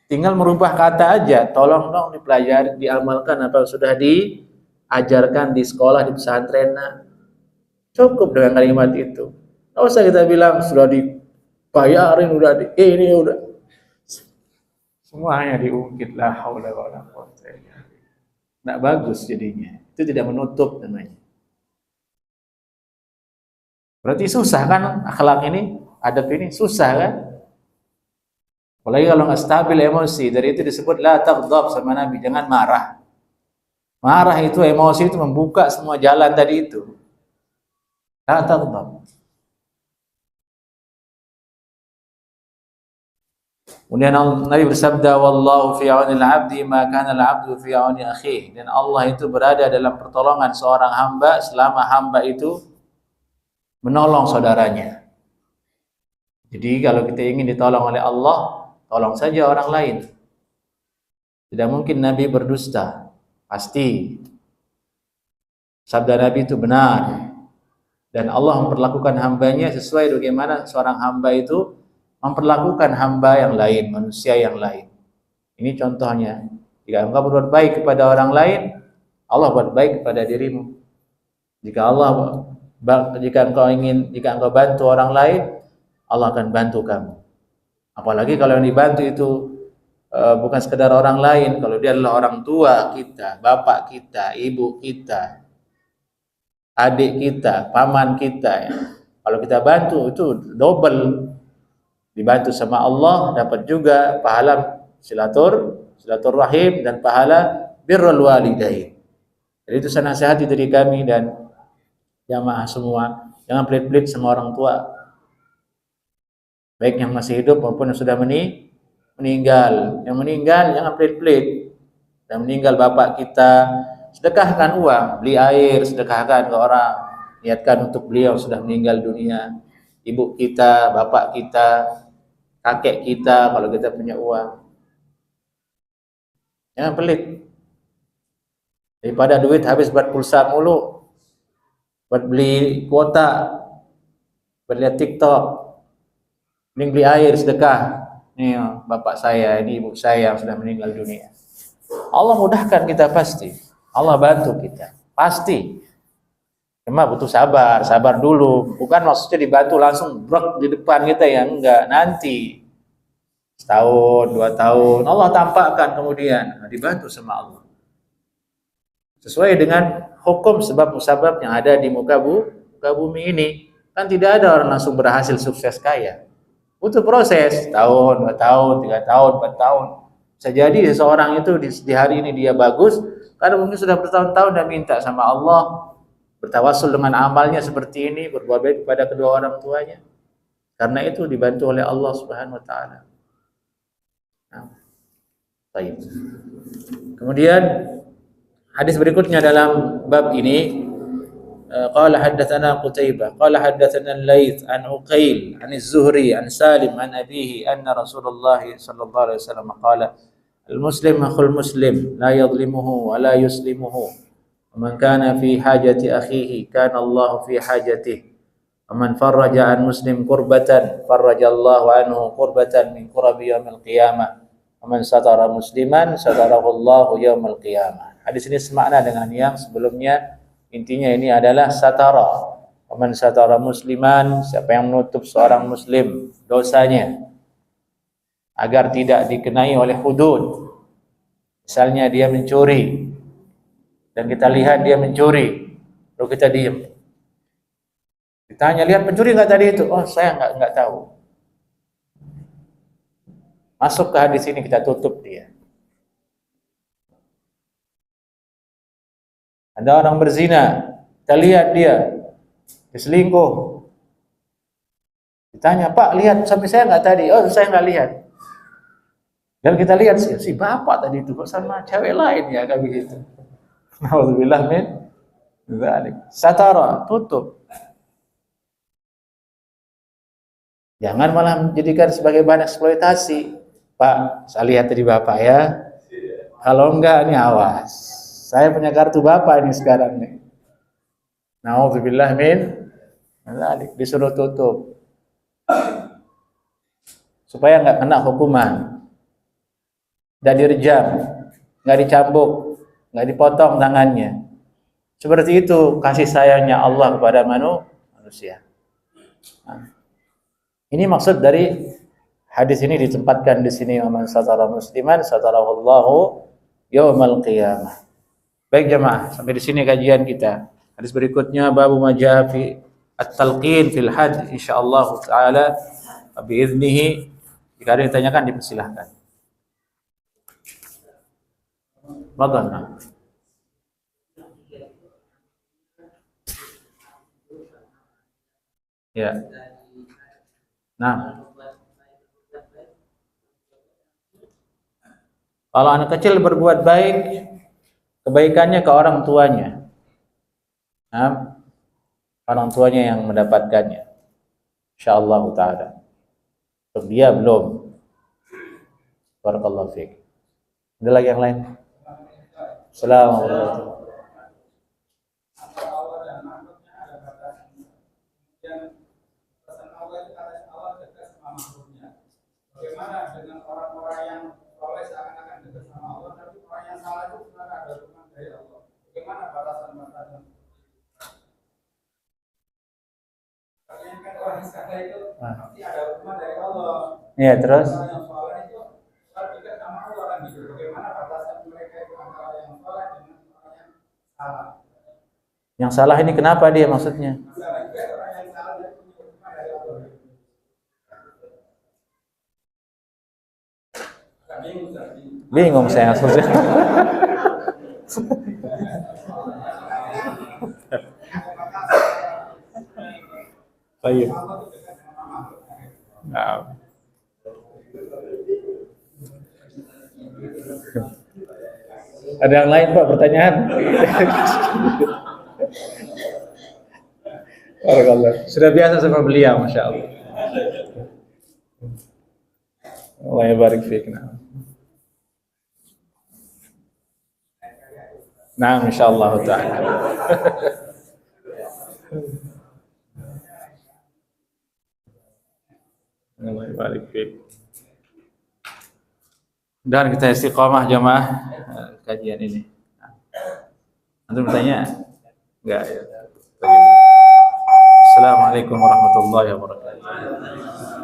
A: Tinggal merubah kata aja. Tolong dong dipelajari, diamalkan apa yang sudah diajarkan di sekolah, di pesantren, nak. Cukup dengan kalimat itu. Nggak usah kita bilang sudah dibayarin, udah ini udah. Semuanya diungkit, la haula wala quwwata illa billah. Nggak bagus jadinya. Itu tidak menutup namanya. Berarti susah kan akhlak ini, adab ini susah kan? Apalagi kalau nggak stabil emosi, dari itu disebut la taghdab sama Nabi, jangan marah. Marah itu emosi itu membuka semua jalan tadi itu. La taghdab. Kemudian Nabi bersabda, wallahu fi auni al-'abdi ma kana al-'abdu fi auni akhihi. Dan Allah itu berada dalam pertolongan seorang hamba selama hamba itu menolong saudaranya. Jadi kalau kita ingin ditolong oleh Allah, tolong saja orang lain. Tidak mungkin Nabi berdusta, pasti. Sabda Nabi itu benar. Dan Allah memperlakukan hambanya sesuai bagaimana seorang hamba itu memperlakukan hamba yang lain, manusia yang lain. Ini contohnya. Jika engkau berbuat baik kepada orang lain, Allah buat baik kepada dirimu. Jika engkau bantu orang lain, Allah akan bantu kamu. Apalagi kalau yang dibantu itu bukan sekedar orang lain, kalau dia adalah orang tua kita, bapak kita, ibu kita, adik kita, paman kita, ya. Kalau kita bantu itu double, dibantu sama Allah, dapat juga pahala silaturahim dan pahala birrul walidain. Jadi itu saya nasihati dari kami dan jamaah semua, jangan pelit-pelit sama orang tua, baik yang masih hidup maupun yang sudah meninggal. Yang meninggal jangan pelit-pelit. Yang meninggal bapak kita, sedekahkan uang, beli air, sedekahkan ke orang, niatkan untuk beliau sudah meninggal dunia. Ibu kita, bapak kita, kakek kita, kalau kita punya uang, jangan pelit. Daripada duit habis buat pulsa mulu, buat beli kuota, buat lihat TikTok, mending beli air, sedekah. Ini bapak saya, ini ibu saya yang sudah meninggal dunia. Allah mudahkan kita pasti. Allah bantu kita, pasti. Cuma butuh sabar dulu. Bukan maksudnya dibantu langsung brok di depan kita ya, enggak. Nanti setahun, 2 tahun, Allah tampakkan kemudian dibantu sama Allah. Sesuai dengan hukum sebab musabab yang ada di muka bumi ini. Kan tidak ada orang langsung berhasil sukses kaya. Butuh proses, tahun, 2 tahun, 3 tahun, 4 tahun. Bisa jadi seseorang itu di hari ini dia bagus, karena mungkin sudah bertahun-tahun dia minta sama Allah, bertawassul dengan amalnya seperti ini, berbuat baik kepada kedua orang tuanya. Karena itu dibantu oleh Allah Subhanahu wa taala. Nah, baik. Kemudian hadis berikutnya dalam bab ini, qala haddatsana Qutaibah qala haddatsana Al-Laits an Uqail an Az-Zuhri an Salim an abihi anna Rasulullah sallallahu alaihi wasallam qala al-muslim akhul muslim la yadhlimuhu wa la yuslimuhu wa man kana fi hajati akhihi kana Allah fi hajatihi wa man farraja an muslim kurbatan farrajallahu anhu kurbatan min kurabi yaumil qiyamah wa man satara musliman satarahu Allah yaumil qiyamah. Hadis ini semakna dengan yang sebelumnya. Intinya ini adalah satara. Man satara musliman, siapa yang menutup seorang muslim dosanya agar tidak dikenai oleh hudud. Misalnya dia mencuri dan kita lihat dia mencuri, lalu kita diam. Ditanya, lihat pencuri enggak tadi itu? Oh, saya enggak tahu. Masuk ke hadis ini, kita tutup dia. Ada orang berzina, Kita lihat dia selingkuh. Ditanya, Pak, lihat suami saya nggak tadi? Oh, saya nggak lihat. Dan kita lihat si bapak tadi itu kok sama cewek lain ya, kayak begitu. Nauzubillah min dzalik. Satara, tutup. Jangan malah menjadikan sebagai bahan eksploitasi. Pak, saya lihat tadi bapak ya. Kalau enggak, ini awas. Saya punya kartu bapak ini sekarang nih. Nauzubillah min dzalik, disuruh tutup. Supaya nggak kena hukuman. Nggak direjam, nggak dicambuk, nggak dipotong tangannya. Seperti itu kasih sayangnya Allah kepada manusia. Nah, ini maksud dari hadis ini ditempatkan di sini, man satara musliman satarahullahu yaumal qiyamah. Baik jemaah, sampai di sini kajian kita. Hadis berikutnya babu majaa fi at-talqin fil hajj, insyaallah taala bi iznihi. Jika ada yang ditanyakan dipersilahkan. Bagaimana? Ya. Nah, kalau anak kecil berbuat baik, kebaikannya ke orang tuanya. Nah, orang tuanya yang mendapatkannya. Insyaallah taala. Untuk dia belum. Barakallahu fiik. Ada lagi yang lain? Assalamualaikum. Bagaimana dengan orang-orang yang soleh seakan-akan dekat sama Allah, tapi orang yang salah itu sebenarnya ada hubungan dari Allah. Bagaimana batasan-batasan? Kalian kan orang salah itu pasti ada hubungan dari Allah. Iya, terus? Orang yang soleh itu dekat sama Allah kan gitu. Bagaimana batasan mereka itu antara yang soleh dengan orang yang salah? Yang salah ini kenapa dia maksudnya? Bingung saya maksudnya. Baik. Nah. Ada yang lain Pak pertanyaan? Barakallah. Sudah biasa sama beliau, masya Allah. Allah barik fiik. Nah, insyaallah taala. Allah barik fiik. Dan kita istiqamah jamaah kajian ini. Antum bertanya? Enggak ya. Assalamualaikum warahmatullahi wabarakatuh.